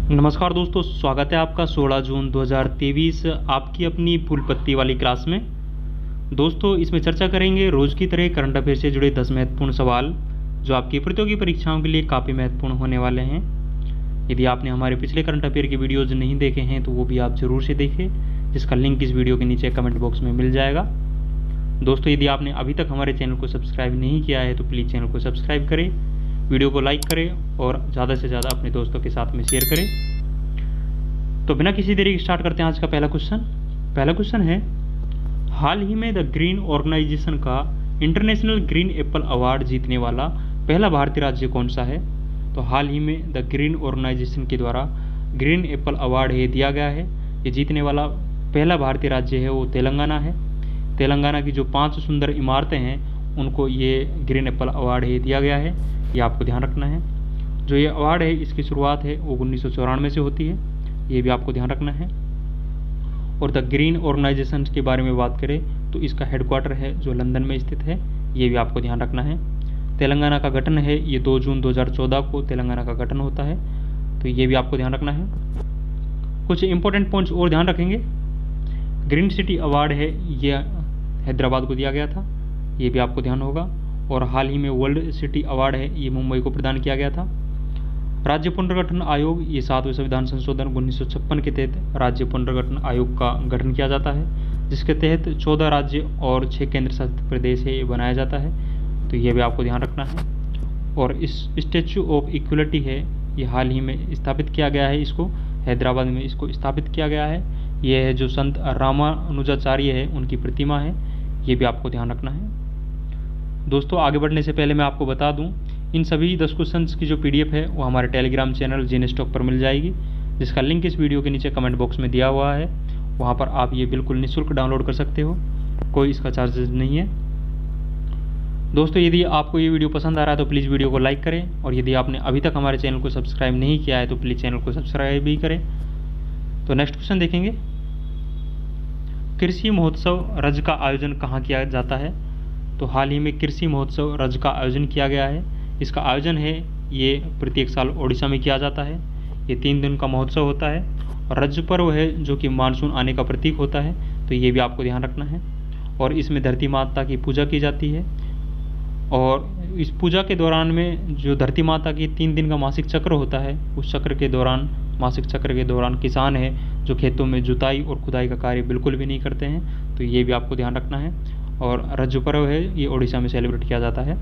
नमस्कार दोस्तों, स्वागत है आपका 16 जून 2023 आपकी अपनी फूल पत्ती वाली क्लास में। दोस्तों, इसमें चर्चा करेंगे रोज़ की तरह करंट अफेयर से जुड़े 10 महत्वपूर्ण सवाल जो आपकी प्रतियोगी परीक्षाओं के लिए काफ़ी महत्वपूर्ण होने वाले हैं। यदि आपने हमारे पिछले करंट अफेयर के वीडियोज़ नहीं देखे हैं तो वो भी आप ज़रूर से देखें, जिसका लिंक इस वीडियो के नीचे कमेंट बॉक्स में मिल जाएगा। दोस्तों, यदि आपने अभी तक हमारे चैनल को सब्सक्राइब नहीं किया है तो प्लीज़ चैनल को सब्सक्राइब करें, वीडियो को लाइक करें और ज़्यादा से ज़्यादा अपने दोस्तों के साथ में शेयर करें। तो बिना किसी देरी के स्टार्ट करते हैं आज का पहला क्वेश्चन है, हाल ही में द ग्रीन ऑर्गेनाइजेशन का इंटरनेशनल ग्रीन एप्पल अवार्ड जीतने वाला पहला भारतीय राज्य कौन सा है? तो हाल ही में द ग्रीन ऑर्गेनाइजेशन के द्वारा ग्रीन एप्पल अवार्ड ये दिया गया है। ये जीतने वाला पहला भारतीय राज्य है वो तेलंगाना है। तेलंगाना की जो 5 सुंदर इमारतें हैं उनको ये ग्रीन एप्पल अवार्ड ये दिया गया है, ये आपको ध्यान रखना है। जो ये अवार्ड है इसकी शुरुआत है वो 1994 से होती है, ये भी आपको ध्यान रखना है। और द ग्रीन ऑर्गेनाइजेशन के बारे में बात करें तो इसका हेडक्वार्टर है जो लंदन में स्थित है, ये भी आपको ध्यान रखना है। तेलंगाना का गठन है ये 2 जून 2014 को तेलंगाना का गठन होता है, तो ये भी आपको ध्यान रखना है। कुछ इंपॉर्टेंट पॉइंट्स और ध्यान रखेंगे। ग्रीन सिटी अवार्ड है ये हैदराबाद को दिया गया था, ये भी आपको ध्यान होगा। और हाल ही में वर्ल्ड सिटी अवार्ड है ये मुंबई को प्रदान किया गया था। राज्य पुनर्गठन आयोग ये 7वें संविधान संशोधन 1956 के तहत राज्य पुनर्गठन आयोग का गठन किया जाता है, जिसके तहत 14 राज्य और 6 केंद्र शासित प्रदेश है ये बनाया जाता है, तो ये भी आपको ध्यान रखना है। और इस स्टैचू ऑफ इक्वलिटी है ये हाल ही में स्थापित किया गया है, इसको हैदराबाद में इसको स्थापित किया गया है। ये है जो संत रामानुजाचार्य है उनकी प्रतिमा है, ये भी आपको ध्यान रखना है। दोस्तों, आगे बढ़ने से पहले मैं आपको बता दूं, इन सभी 10 क्वेश्चंस की जो PDF है वो हमारे टेलीग्राम चैनल जीनेस्टॉक पर मिल जाएगी, जिसका लिंक इस वीडियो के नीचे कमेंट बॉक्स में दिया हुआ है। वहां पर आप ये बिल्कुल निःशुल्क डाउनलोड कर सकते हो, कोई इसका चार्जेस नहीं है। दोस्तों, यदि आपको ये वीडियो पसंद आ रहा है तो प्लीज़ वीडियो को लाइक करें, और यदि आपने अभी तक हमारे चैनल को सब्सक्राइब नहीं किया है तो प्लीज़ चैनल को सब्सक्राइब भी करें। तो नेक्स्ट क्वेश्चन देखेंगे, कृषि महोत्सव रज का आयोजन कहाँ किया जाता है? तो हाल ही में कृषि महोत्सव रज का आयोजन किया गया है। इसका आयोजन है ये प्रत्येक साल ओडिशा में किया जाता है। ये 3 दिन का महोत्सव होता है और रज पर्व है जो कि मानसून आने का प्रतीक होता है, तो ये भी आपको ध्यान रखना है। और इसमें धरती माता की पूजा की जाती है, और इस पूजा के दौरान में जो धरती माता की 3 दिन का मासिक चक्र होता है, उस मासिक चक्र के दौरान किसान है जो खेतों में जुताई और खुदाई का कार्य बिल्कुल भी नहीं करते हैं, तो ये भी आपको ध्यान रखना है। और रज पर्व है ये ओडिशा में सेलिब्रेट किया जाता है।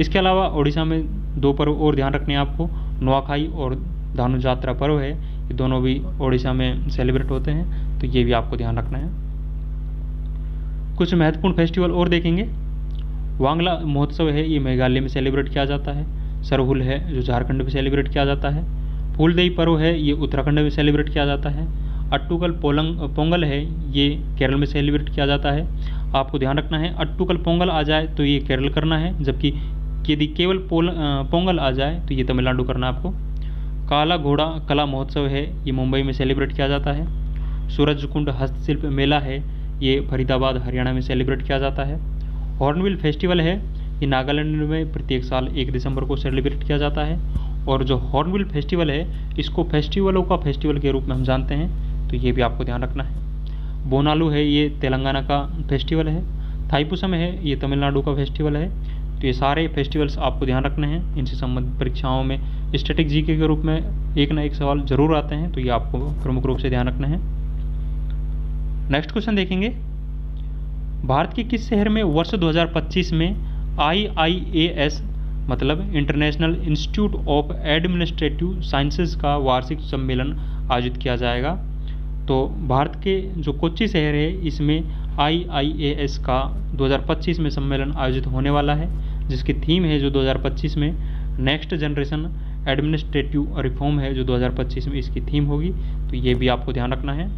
इसके अलावा ओडिशा में 2 पर्व और ध्यान रखने हैं आपको, नुआखाई और धानु जात्रा पर्व है, ये दोनों भी ओडिशा में सेलिब्रेट होते हैं, तो ये भी आपको ध्यान रखना है। कुछ महत्वपूर्ण फेस्टिवल और देखेंगे। वांगला महोत्सव है ये मेघालय में सेलिब्रेट किया जाता है। सरहुल है जो झारखंड में सेलिब्रेट किया जाता है। फूलदेई पर्व है ये उत्तराखंड में सेलिब्रेट किया जाता है। अट्टूकल पोंगल है ये केरल में सेलिब्रेट किया जाता है। आपको ध्यान रखना है, अट्टूकल पोंगल आ जाए तो ये केरल करना है, जबकि यदि केवल पोंगल आ जाए तो ये तमिलनाडु करना है आपको। काला घोड़ा कला महोत्सव है ये मुंबई में सेलिब्रेट किया जाता है। सूरजकुंड हस्तशिल्प मेला है ये फरीदाबाद हरियाणा में सेलिब्रेट किया जाता है। हॉर्नबिल फेस्टिवल है ये नागालैंड में प्रत्येक साल 1 दिसंबर को सेलिब्रेट किया जाता है। और जो हॉर्नबिल फेस्टिवल है इसको फेस्टिवलों का फेस्टिवल के रूप में हम जानते हैं, तो ये भी आपको ध्यान रखना है। बोनालू है ये तेलंगाना का फेस्टिवल है। थाईपुसम है ये तमिलनाडु का फेस्टिवल है। तो ये सारे फेस्टिवल्स आपको ध्यान रखने हैं, इनसे संबंधित परीक्षाओं में स्टैटिक जीके के रूप में एक ना एक सवाल जरूर आते हैं, तो ये आपको प्रमुख रूप से ध्यान रखना है। नेक्स्ट क्वेश्चन देखेंगे, भारत के किस शहर में वर्ष 2025 में IIAS मतलब international institute of administrative sciences का वार्षिक सम्मेलन आयोजित किया जाएगा? तो भारत के जो कोच्चि शहर है इसमें IIAS का 2025 में सम्मेलन आयोजित होने वाला है, जिसकी थीम है जो 2025 में नेक्स्ट जनरेशन एडमिनिस्ट्रेटिव रिफॉर्म है जो 2025 में इसकी थीम होगी, तो ये भी आपको ध्यान रखना है।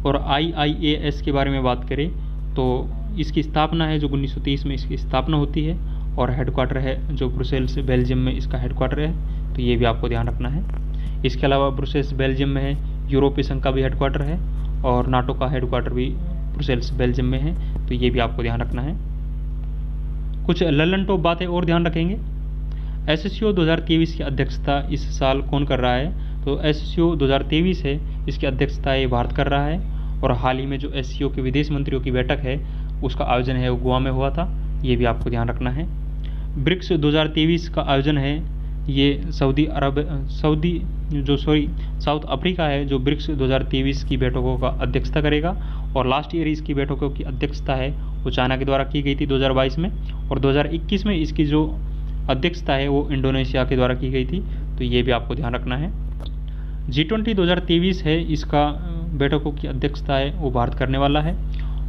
और IIAS के बारे में बात करें तो इसकी स्थापना है जो 1930 में इसकी स्थापना होती है, और हेडक्वार्टर है जो ब्रुसेल्स बेल्जियम में इसका हेडक्वार्टर है, तो ये भी आपको ध्यान रखना है। इसके अलावा ब्रुसेल्स बेल्जियम में है, यूरोपीय संघ का भी हेडक्वार्टर है, और नाटो का हेडक्वार्टर भी ब्रुसेल्स बेल्जियम में है, तो ये भी आपको ध्यान रखना है। कुछ ललन टॉप बातें और ध्यान रखेंगे। SSCO 2023 की अध्यक्षता इस साल कौन कर रहा है? तो SCO 2023 है, इसकी अध्यक्षता ये भारत कर रहा है। और हाल ही में जो SCO के विदेश मंत्रियों की बैठक है उसका आयोजन है वो गोवा में हुआ था, ये भी आपको ध्यान रखना है। ब्रिक्स 2023 का आयोजन है ये साउथ अफ्रीका है जो ब्रिक्स 2023 की बैठकों का अध्यक्षता करेगा। और लास्ट ईयर इसकी बैठकों की अध्यक्षता है वो चाइना के द्वारा की गई थी 2022 में, और 2021 में इसकी जो अध्यक्षता है वो इंडोनेशिया के द्वारा की गई थी, तो ये भी आपको ध्यान रखना है। G20 2023 है, इसका बैठकों की अध्यक्षता है वो भारत करने वाला है,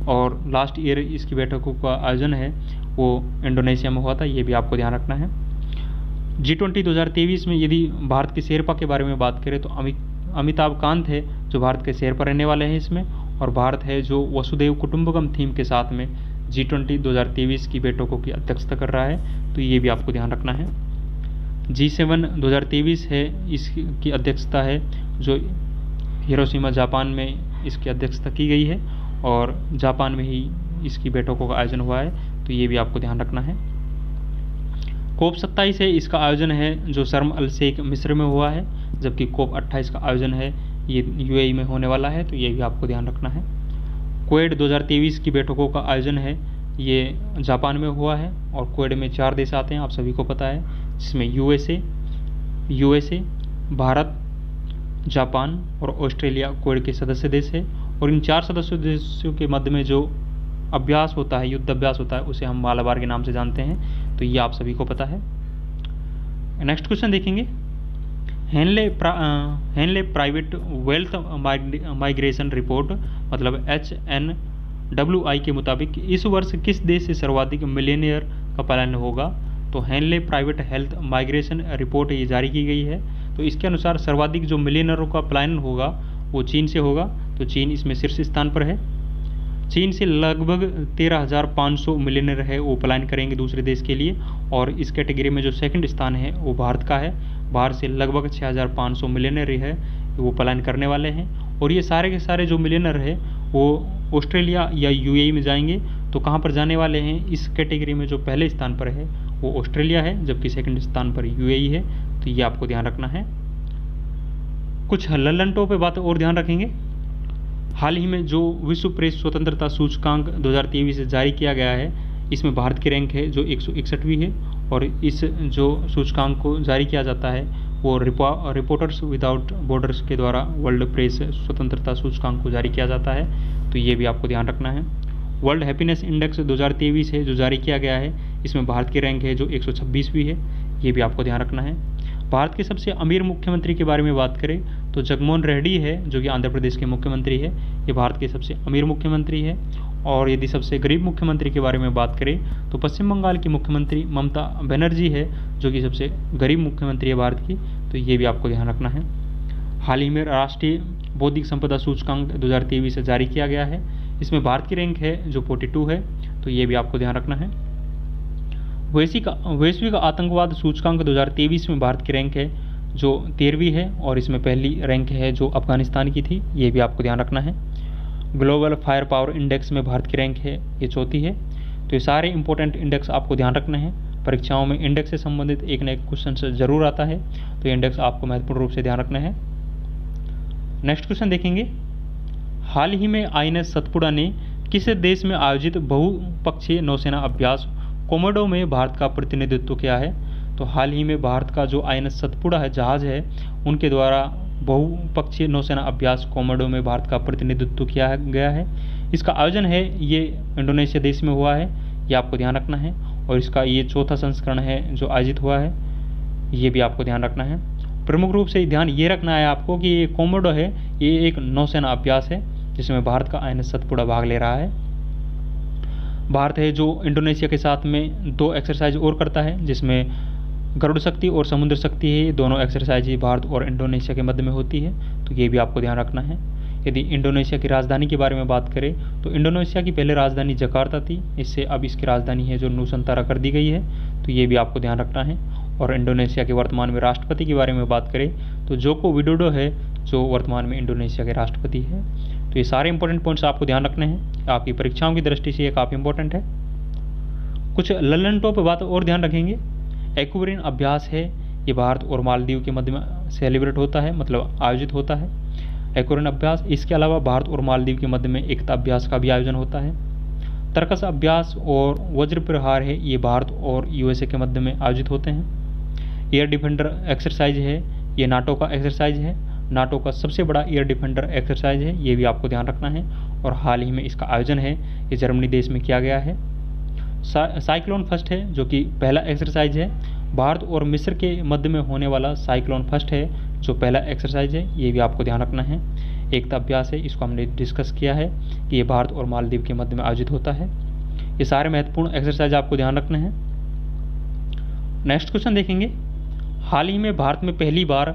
और लास्ट ईयर इसकी बैठकों का आयोजन है वो इंडोनेशिया में हुआ था, ये भी आपको ध्यान रखना है। G20 2023 में यदि भारत के शेरपा के बारे में बात करें तो अमिताभ कांत है जो भारत के शेरपा रहने वाले हैं इसमें, और भारत है जो वसुधैव कुटुंबकम थीम के साथ में G20 2023 की बैठकों की अध्यक्षता कर रहा है, तो ये भी आपको ध्यान रखना है। G7 2023 है, इसकी अध्यक्षता है जो हिरोशिमा जापान में इसकी अध्यक्षता की गई है, और जापान में ही इसकी बैठकों का आयोजन हुआ है, तो ये भी आपको ध्यान रखना है। COP 27 है, इसका आयोजन है जो शर्म अल शेख मिस्र में हुआ है, जबकि COP 28 का आयोजन है ये UAE में होने वाला है, तो ये भी आपको ध्यान रखना है। क्वेड 2023 की बैठकों का आयोजन है ये जापान में हुआ है, और क्वेड में 4 देश आते हैं, आप सभी को पता है, जिसमें USA, भारत, जापान और ऑस्ट्रेलिया क्वेड के सदस्य देश है। और इन 4 सदस्य देशों के मध्य में जो अभ्यास होता है, युद्ध अभ्यास होता है, उसे हम मालाबार के नाम से जानते हैं, तो ये आप सभी को पता है। नेक्स्ट क्वेश्चन देखेंगे, Henley private wealth migration report मतलब HNWI के मुताबिक इस वर्ष किस देश से सर्वाधिक मिलियनियर का पलायन होगा? तो Henley private health migration report ये जारी की गई है, तो इसके अनुसार सर्वाधिक जो मिलियनरों का पलायन होगा वो चीन से होगा, तो चीन इसमें शीर्ष स्थान पर है। चीन से लगभग 13,500 मिलियनर है वो पलायन करेंगे दूसरे देश के लिए, और इस कैटेगरी में जो सेकंड स्थान है वो भारत का है। भारत से लगभग 6,500 मिलियनर है वो पलायन करने वाले हैं, और ये सारे के सारे जो मिलियनर है वो ऑस्ट्रेलिया या UAE में जाएंगे। तो कहाँ पर जाने वाले हैं? इस कैटेगरी में जो पहले स्थान पर है वो ऑस्ट्रेलिया है, जबकि सेकंड स्थान पर UAE है, तो ये आपको ध्यान रखना है। कुछ लल्लनटों पे बात और ध्यान रखेंगे। हाल ही में जो विश्व प्रेस स्वतंत्रता सूचकांक 2023 जारी किया गया है, इसमें भारत की रैंक है जो 161वीं है, और इस जो सूचकांक को जारी किया जाता है वो रिपोर्टर्स विदाउट बॉर्डर्स के द्वारा वर्ल्ड प्रेस स्वतंत्रता सूचकांक को जारी किया जाता है, तो ये भी आपको ध्यान रखना है। वर्ल्ड हैप्पीनेस इंडेक्स 2023 है जो जारी किया गया है, इसमें भारत की रैंक है जो 126वीं है, ये भी आपको ध्यान रखना है। भारत के सबसे अमीर मुख्यमंत्री के बारे में बात करें तो जगनमोहन रेड्डी है जो कि आंध्र प्रदेश के मुख्यमंत्री है, ये भारत के सबसे अमीर मुख्यमंत्री है। और यदि सबसे गरीब मुख्यमंत्री के बारे में बात करें तो पश्चिम बंगाल की मुख्यमंत्री ममता बनर्जी है जो कि सबसे गरीब मुख्यमंत्री है भारत की, तो ये भी आपको ध्यान रखना है। हाल ही में राष्ट्रीय बौद्धिक संपदा सूचकांक 2023 से जारी किया गया है, इसमें भारत की रैंक है जो 42 है, तो ये भी आपको ध्यान रखना है। वैश्विक आतंकवाद सूचकांक 2023 में भारत की रैंक है जो 13वीं है, और इसमें पहली रैंक है जो अफगानिस्तान की थी, ये भी आपको ध्यान रखना है। ग्लोबल फायर पावर इंडेक्स में भारत की रैंक है ये 4थी है। तो ये सारे इंपॉर्टेंट इंडेक्स आपको ध्यान रखना है। परीक्षाओं में इंडेक्स से संबंधित एक न एक क्वेश्चन जरूर आता है, तो ये इंडेक्स आपको महत्वपूर्ण रूप से ध्यान रखना है। नेक्स्ट क्वेश्चन देखेंगे, हाल ही में INS सतपुड़ा ने किस देश में आयोजित बहुपक्षीय नौसेना अभ्यास कोमोडो में भारत का प्रतिनिधित्व किया है? तो हाल ही में भारत का जो INS सतपुड़ा है जहाज है, उनके द्वारा बहुपक्षीय नौसेना अभ्यास कोमोडो में भारत का प्रतिनिधित्व किया गया है। इसका आयोजन है ये इंडोनेशिया देश में हुआ है, ये आपको ध्यान रखना है, और इसका ये 4था संस्करण है जो आयोजित हुआ है, ये भी आपको ध्यान रखना है। प्रमुख रूप से ध्यान ये रखना है आपको कि ये कोमोडो है ये एक नौसेना अभ्यास है जिसमें भारत का INS सतपुड़ा भाग ले रहा है। भारत है जो इंडोनेशिया के साथ में 2 एक्सरसाइज और करता है, जिसमें गरुड़ शक्ति और समुद्र शक्ति है, दोनों एक्सरसाइज भारत और इंडोनेशिया के मध्य में होती है, तो ये भी आपको ध्यान रखना है। यदि इंडोनेशिया की राजधानी के बारे में बात करें तो इंडोनेशिया की पहले राजधानी जकार्ता थी, इससे अब इसकी राजधानी है जो नूसंतारा कर दी गई है, तो ये भी आपको ध्यान रखना है। और इंडोनेशिया के वर्तमान में राष्ट्रपति के बारे में बात करें तो जोको विडोडो है जो वर्तमान में इंडोनेशिया के राष्ट्रपति है। तो ये सारे इंपॉर्टेंट पॉइंट्स आपको ध्यान रखने हैं, आपकी परीक्षाओं की दृष्टि से ये काफ़ी इंपॉर्टेंट है। कुछ लल्लनटों पर बात और ध्यान रखेंगे। एक्वेरियन अभ्यास है ये भारत और मालदीव के मध्य में सेलिब्रेट होता है, मतलब आयोजित होता है एकोरन अभ्यास। इसके अलावा भारत और मालदीव के मध्य में एकता अभ्यास का भी आयोजन होता है। तर्कस अभ्यास और वज्र प्रहार है, ये भारत और यूएसए के मध्य में आयोजित होते हैं। एयर डिफेंडर एक्सरसाइज है, ये नाटो का एक्सरसाइज है, नाटो का सबसे बड़ा एयर डिफेंडर एक्सरसाइज है, ये भी आपको ध्यान रखना है। और हाल ही में इसका आयोजन है, ये जर्मनी देश में किया गया है। साइक्लोन फर्स्ट है, जो कि पहला एक्सरसाइज है, भारत और मिस्र के मध्य में होने वाला साइक्लोन फर्स्ट है, जो पहला एक्सरसाइज है, ये भी आपको ध्यान रखना है। एकता अभ्यास है, इसको हमने डिस्कस किया है कि ये भारत और मालदीव के मध्य में आयोजित होता है। ये सारे महत्वपूर्ण एक्सरसाइज आपको ध्यान रखने हैं। नेक्स्ट क्वेश्चन देखेंगे, हाल ही में भारत में पहली बार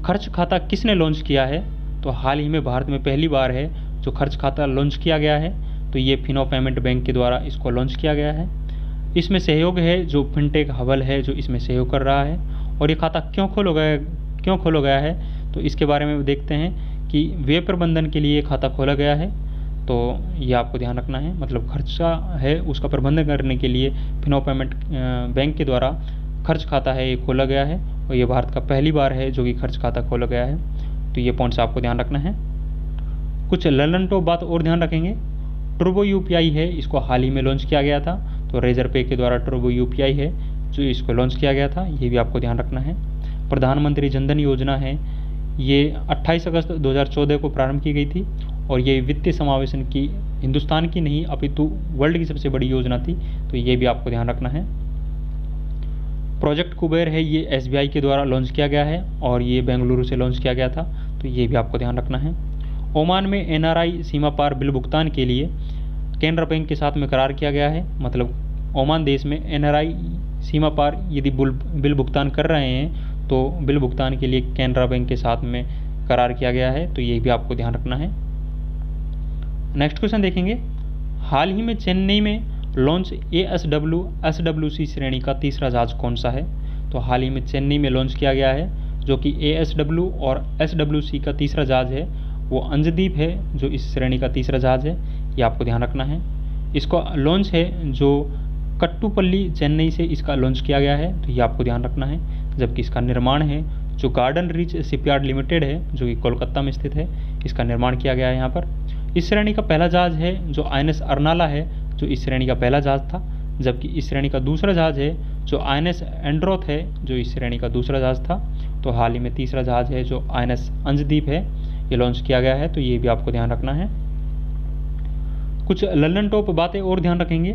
खर्च खाता किसने लॉन्च किया है? तो हाल ही में भारत में पहली बार है जो खर्च खाता लॉन्च किया गया है, तो ये फिनो पेमेंट बैंक के द्वारा इसको लॉन्च किया गया है। इसमें सहयोग है जो फिनटेक हवल है, जो इसमें सहयोग कर रहा है। और ये खाता क्यों खोला गया है, तो इसके बारे में देखते हैं कि व्यय प्रबंधन के लिए खाता खोला गया है, तो ये आपको ध्यान रखना है। मतलब खर्चा है उसका प्रबंधन करने के लिए फिनो पेमेंट बैंक के द्वारा खर्च खाता है ये खोला गया है, और ये भारत का पहली बार है जो कि खर्च खाता खोला गया है, तो ये पॉइंट्स आपको ध्यान रखना है। कुछ ललन टॉप बात और ध्यान रखेंगे, टर्बो यूपीआई है, इसको हाल ही में लॉन्च किया गया था, तो रेजर पे के द्वारा टर्बो यूपीआई है जो इसको लॉन्च किया गया था, ये भी आपको ध्यान रखना है। प्रधानमंत्री जनधन योजना है, ये 28 अगस्त 2014 को प्रारंभ की गई थी, और ये वित्तीय समावेशन की हिंदुस्तान की नहीं अपितु वर्ल्ड की सबसे बड़ी योजना थी, तो ये भी आपको ध्यान रखना है। प्रोजेक्ट कुबेर है, ये एसबीआई के द्वारा लॉन्च किया गया है, और ये बेंगलुरु से लॉन्च किया गया था, तो ये भी आपको ध्यान रखना है। ओमान में एनआरआई सीमा पार बिल भुगतान के लिए केनरा बैंक के साथ में करार किया गया है। मतलब ओमान देश में एनआरआई सीमा पार यदि बिल भुगतान कर रहे हैं तो बिल भुगतान के लिए केनरा बैंक के साथ में करार किया गया है, तो ये भी आपको ध्यान रखना है। नेक्स्ट क्वेश्चन देखेंगे, हाल ही में चेन्नई में लॉन्च एसडब्ल्यूसी श्रेणी का तीसरा जहाज कौन सा है? तो हाल ही में चेन्नई में लॉन्च किया गया है जो कि एएसडब्ल्यू और एसडब्ल्यूसी का तीसरा जहाज है, वो अंजदीप है जो इस श्रेणी का तीसरा जहाज है, ये आपको ध्यान रखना है। इसको लॉन्च है जो कट्टुपल्ली चेन्नई से इसका लॉन्च किया गया है, तो ये आपको ध्यान रखना है। जबकि इसका निर्माण है जो गार्डन रीच शिपयार्ड लिमिटेड है जो कि कोलकाता में स्थित है, इसका निर्माण किया गया है यहाँ पर। इस श्रेणी का पहला जहाज है जो आईएनएस अर्नाला है, जो इस श्रेणी का पहला जहाज था। जबकि इस श्रेणी का दूसरा जहाज है जो आईएनएस एंड्रोथ है, जो इस श्रेणी का दूसरा जहाज था। तो हाल ही में तीसरा जहाज है जो आईएनएस अंजदीप है, ये लॉन्च किया गया है, तो ये भी आपको ध्यान रखना है। कुछ ललन टॉप बातें और ध्यान रखेंगे,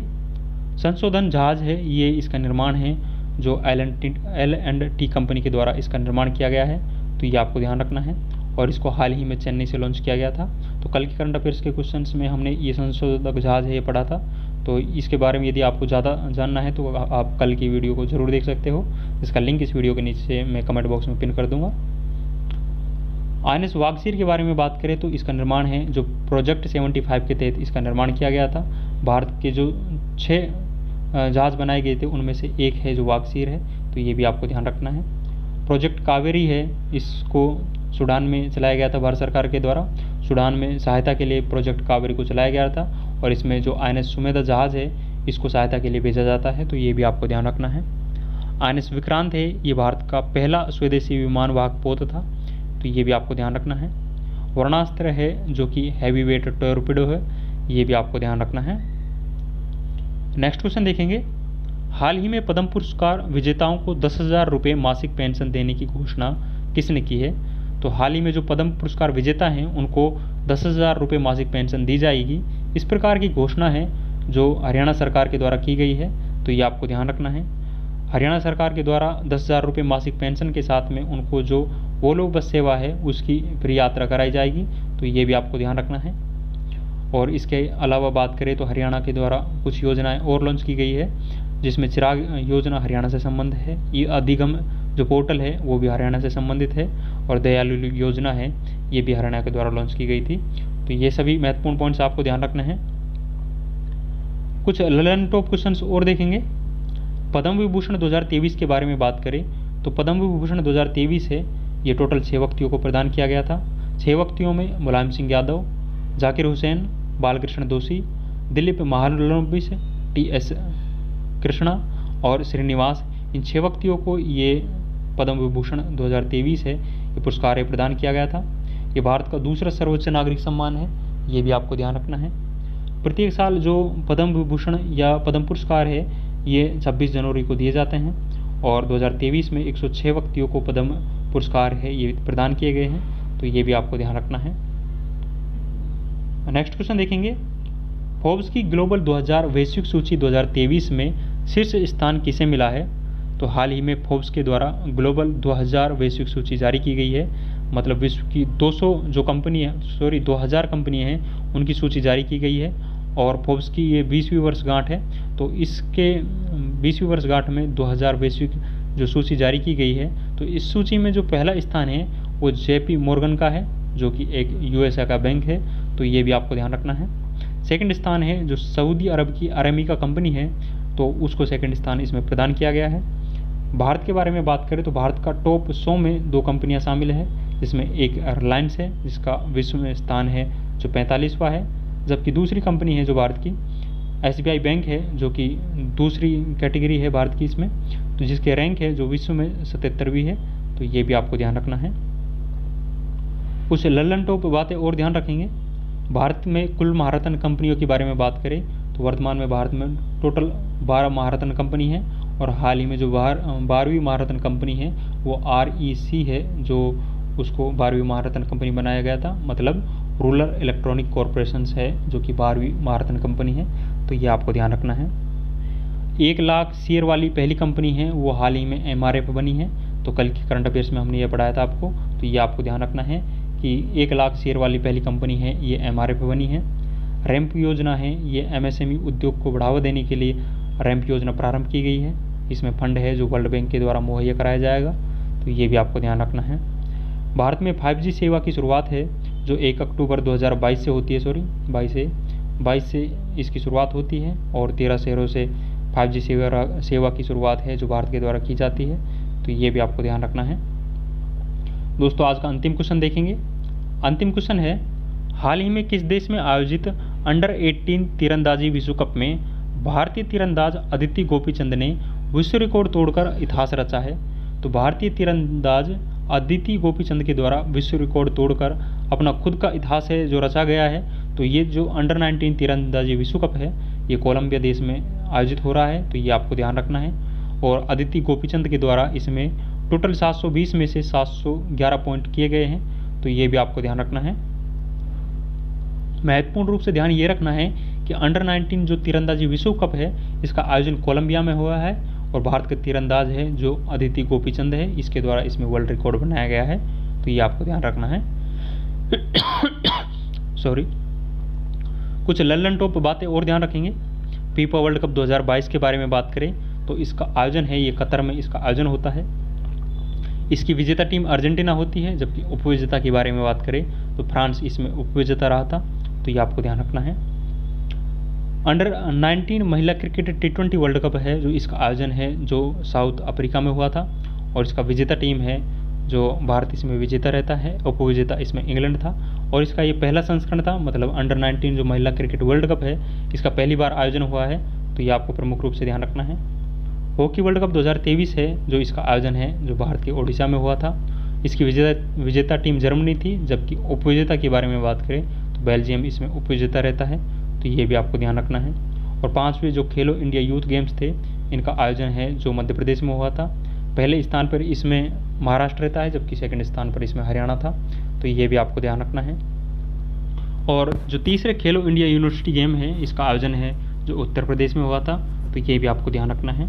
संशोधन जहाज है, ये इसका निर्माण है जो L&T कंपनी के द्वारा इसका निर्माण किया गया है, तो ये आपको ध्यान रखना है। और इसको हाल ही में चेन्नई से लॉन्च किया गया था। तो कल के करंट अफेयर्स के क्वेश्चंस में हमने ये संशोधक जहाज है ये पढ़ा था, तो इसके बारे में यदि आपको ज़्यादा जानना है तो आप कल की वीडियो को ज़रूर देख सकते हो, इसका लिंक इस वीडियो के नीचे मैं कमेंट बॉक्स में पिन कर दूंगा। आईएनएस वागसीर के बारे में बात करें तो इसका निर्माण है जो प्रोजेक्ट 75 के तहत इसका निर्माण किया गया था। भारत के जो 6 जहाज बनाए गए थे उनमें से एक है जो वागसीर है, तो ये भी आपको ध्यान रखना है। प्रोजेक्ट कावेरी है, इसको सूडान में चलाया गया था भारत सरकार के द्वारा। सूडान में सहायता के लिए प्रोजेक्ट कावेरी को चलाया गया था, और इसमें जो आईएनएस सुमेधा जहाज है इसको सहायता के लिए भेजा जाता है, तो ये भी आपको ध्यान रखना है। आईएनएस विक्रांत है, ये भारत का पहला स्वदेशी विमान वाहक पोत था, तो ये भी आपको ध्यान रखना है। वर्णास्त्र है जो कि हैवी वेट टॉर्पेडो है, ये भी आपको ध्यान रखना है। नेक्स्ट क्वेश्चन देखेंगे, हाल ही में पद्म पुरस्कार विजेताओं को 10,000 रुपये मासिक पेंशन देने की घोषणा किसने की है? तो हाल ही में जो पद्म पुरस्कार विजेता हैं उनको 10,000 रुपये मासिक पेंशन दी जाएगी, इस प्रकार की घोषणा है जो हरियाणा सरकार के द्वारा की गई है, तो ये आपको ध्यान रखना है। हरियाणा सरकार के द्वारा 10,000 रुपये मासिक पेंशन के साथ में उनको जो वोल्वो बस सेवा है उसकी फ्री यात्रा कराई जाएगी, तो ये भी आपको ध्यान रखना है। और इसके अलावा बात करें तो हरियाणा के द्वारा कुछ योजनाएं और लॉन्च की गई है, जिसमें चिराग योजना हरियाणा से संबंध है, ये अधिगम जो पोर्टल है वो भी हरियाणा से संबंधित है, और दयालु योजना है ये भी हरियाणा के द्वारा लॉन्च की गई थी। तो ये सभी महत्वपूर्ण पॉइंट्स आपको ध्यान रखना है। कुछ ललन टॉप क्वेश्चंस और देखेंगे। पद्म विभूषण 2023 के बारे में बात करें तो पद्म विभूषण 2023 है, ये टोटल 6 व्यक्तियों को प्रदान किया गया था। 6 व्यक्तियों में मुलायम सिंह यादव, जाकिर हुसैन, बालकृष्ण दोषी, दिलीप महालनोबिस, TS कृष्णा और श्रीनिवास, इन 6 व्यक्तियों को ये पद्म विभूषण 2023 है ये पुरस्कार प्रदान किया गया था। ये भारत का दूसरा सर्वोच्च नागरिक सम्मान है, ये भी आपको ध्यान रखना है। प्रत्येक साल जो पद्म विभूषण या पद्म पुरस्कार है ये 26 जनवरी को दिए जाते हैं और 2023 में 106 व्यक्तियों को पद्म पुरस्कार है ये प्रदान किए गए हैं, तो ये भी आपको ध्यान रखना है। नेक्स्ट क्वेश्चन देखेंगे, फोर्ब्स की ग्लोबल 2000 वैश्विक सूची 2023 में शीर्ष स्थान किसे मिला है? तो हाल ही में फोर्ब्स के द्वारा ग्लोबल 2000 वैश्विक सूची जारी की गई है, मतलब विश्व की 200 जो कंपनी है 2000 कंपनियाँ हैं उनकी सूची जारी की गई है और फोर्ब्स की ये 20वीं वर्षगांठ है। तो इसके 20वीं वर्षगांठ में 2000 वैश्विक जो सूची जारी की गई है, तो इस सूची में जो पहला स्थान है वो JP मॉर्गन का है जो कि एक USA का बैंक है, तो ये भी आपको ध्यान रखना है। सेकंड स्थान है जो सऊदी अरब की अरेमिका कंपनी है, तो उसको सेकंड स्थान इसमें प्रदान किया गया है। भारत के बारे में बात करें तो भारत का टॉप 100 में 2 कंपनियां शामिल है, जिसमें एक रिलायंस है जिसका विश्व में स्थान है जो 45वां है, जबकि दूसरी कंपनी है जो भारत की SBI बैंक है जो कि दूसरी कैटेगरी है भारत की इसमें, तो जिसके रैंक है जो विश्व में 77वीं है, तो ये भी आपको ध्यान रखना है। कुछ लल्लन टॉप बातें और ध्यान रखेंगे। भारत में कुल महारत्न कंपनियों के बारे में बात करें तो वर्तमान में भारत में टोटल 12 महारत्न कंपनी है और हाल ही में जो 12वीं महारत्न कंपनी है वो REC है, जो उसको 12वीं महारत्न कंपनी बनाया गया था, मतलब रूरल इलेक्ट्रॉनिक कॉरपोरेशंस है जो कि 12वीं महारत्न कंपनी है, तो ये आपको ध्यान रखना है। 1 लाख शेयर वाली पहली कंपनी है वो हाल ही में MRF बनी है, तो कल के करंट अफेयर्स में हमने ये पढ़ाया था आपको, तो ये आपको ध्यान रखना है कि 1 लाख शेयर वाली पहली कंपनी है ये MRF बनी है। रैंप योजना है ये MSME उद्योग को बढ़ावा देने के लिए रैंप योजना प्रारंभ की गई है, इसमें फंड है जो वर्ल्ड बैंक के द्वारा मुहैया कराया जाएगा, तो ये भी आपको ध्यान रखना है। भारत में 5G सेवा की शुरुआत है जो 1 अक्टूबर 2022 से होती है, 22 से इसकी शुरुआत होती है और 13 शहरों से 5G सेवा की शुरुआत है जो भारत के द्वारा की जाती है, तो ये भी आपको ध्यान रखना है। दोस्तों आज का अंतिम क्वेश्चन देखेंगे। अंतिम क्वेश्चन है, हाल ही में किस देश में आयोजित अंडर 18 तीरंदाजी विश्व कप में भारतीय तीरंदाज अदिति गोपीचंद ने विश्व रिकॉर्ड तोड़कर इतिहास रचा है? तो भारतीय तीरंदाज अदिति गोपीचंद के द्वारा विश्व रिकॉर्ड तोड़कर अपना खुद का इतिहास है जो रचा गया है, तो ये जो अंडर 19 तीरंदाजी विश्व कप है ये कोलंबिया देश में आयोजित हो रहा है, तो ये आपको ध्यान रखना है। और अदिति गोपीचंद के द्वारा इसमें टोटल 720 में से 711 पॉइंट किए गए हैं, तो ये भी आपको ध्यान रखना है। महत्वपूर्ण रूप से ध्यान ये रखना है कि अंडर 19 जो तीरंदाजी विश्व कप है इसका आयोजन कोलंबिया में हुआ है और भारत के तीरंदाज है जो अदिति गोपीचंद है इसके द्वारा इसमें वर्ल्ड रिकॉर्ड बनाया गया है, तो ये आपको ध्यान रखना है। सॉरी, कुछ लल्लन टॉप बातें और ध्यान रखेंगे। फीफा वर्ल्ड कप 2022 के बारे में बात करें तो इसका आयोजन है ये कतर में इसका आयोजन होता है। इसकी विजेता टीम अर्जेंटीना होती है, जबकि उपविजेता के बारे में बात करें तो फ्रांस इसमें उपविजेता रहा था, तो ये आपको ध्यान रखना है। अंडर 19 महिला क्रिकेट T20 वर्ल्ड कप है जो इसका आयोजन है जो साउथ अफ्रीका में हुआ था और इसका विजेता टीम है जो भारत इसमें विजेता रहता है, उपविजेता इसमें इंग्लैंड था और इसका ये पहला संस्करण था, मतलब अंडर 19 जो महिला क्रिकेट वर्ल्ड कप है इसका पहली बार आयोजन हुआ है, तो ये आपको प्रमुख रूप से ध्यान रखना है। हॉकी वर्ल्ड कप 2023 है जो इसका आयोजन है जो भारत के ओडिशा में हुआ था। इसकी विजेता टीम जर्मनी थी, जबकि उपविजेता के बारे में बात करें तो बेल्जियम इसमें उपविजेता रहता है, तो ये भी आपको ध्यान रखना है। और 5वें जो खेलो इंडिया यूथ गेम्स थे इनका आयोजन है जो मध्य प्रदेश में हुआ था। पहले स्थान पर इसमें महाराष्ट्र रहता है, जबकि सेकंड स्थान पर इसमें हरियाणा था, तो ये भी आपको ध्यान रखना है। और जो तीसरे खेलो इंडिया यूनिवर्सिटी गेम है इसका आयोजन है जो उत्तर प्रदेश में हुआ था, तो ये भी आपको ध्यान रखना है।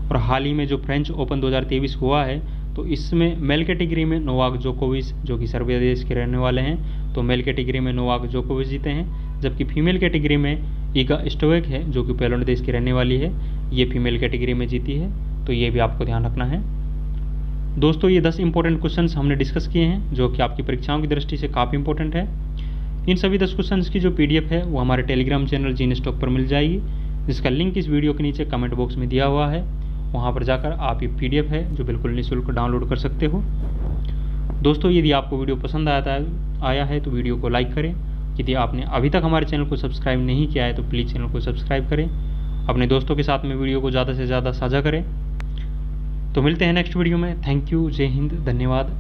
और हाल ही में जो फ्रेंच ओपन 2023 हुआ है तो इसमें मेल कैटेगरी में नोवाक जोकोविच जो कि सर्बिया देश के रहने वाले हैं, तो मेल कैटेगरी में नोवाक जोकोविच जीते हैं, जबकि फीमेल कैटेगरी में ईगा स्टोवेक है जो कि पोलैंड देश की रहने वाली है, ये फीमेल कैटेगरी में जीती है, तो ये भी आपको ध्यान रखना है। दोस्तों ये 10 इंपॉर्टेंट क्वेश्चंस हमने डिस्कस किए हैं जो कि आपकी परीक्षाओं की दृष्टि से काफ़ी इंपॉर्टेंट है। इन सभी 10 क्वेश्चंस की जो PDF है वो हमारे टेलीग्राम चैनल जीनियस टॉक पर मिल जाएगी, जिसका लिंक इस वीडियो के नीचे कमेंट बॉक्स में दिया हुआ है। वहाँ पर जाकर आप ये PDF है जो बिल्कुल निःशुल्क डाउनलोड कर सकते हो। दोस्तों यदि आपको वीडियो पसंद आया है तो वीडियो को लाइक करें। यदि आपने अभी तक हमारे चैनल को सब्सक्राइब नहीं किया है तो प्लीज़ चैनल को सब्सक्राइब करें। अपने दोस्तों के साथ में वीडियो को ज़्यादा से ज़्यादा साझा करें। तो मिलते हैं नेक्स्ट वीडियो में। थैंक यू, जय हिंद, धन्यवाद।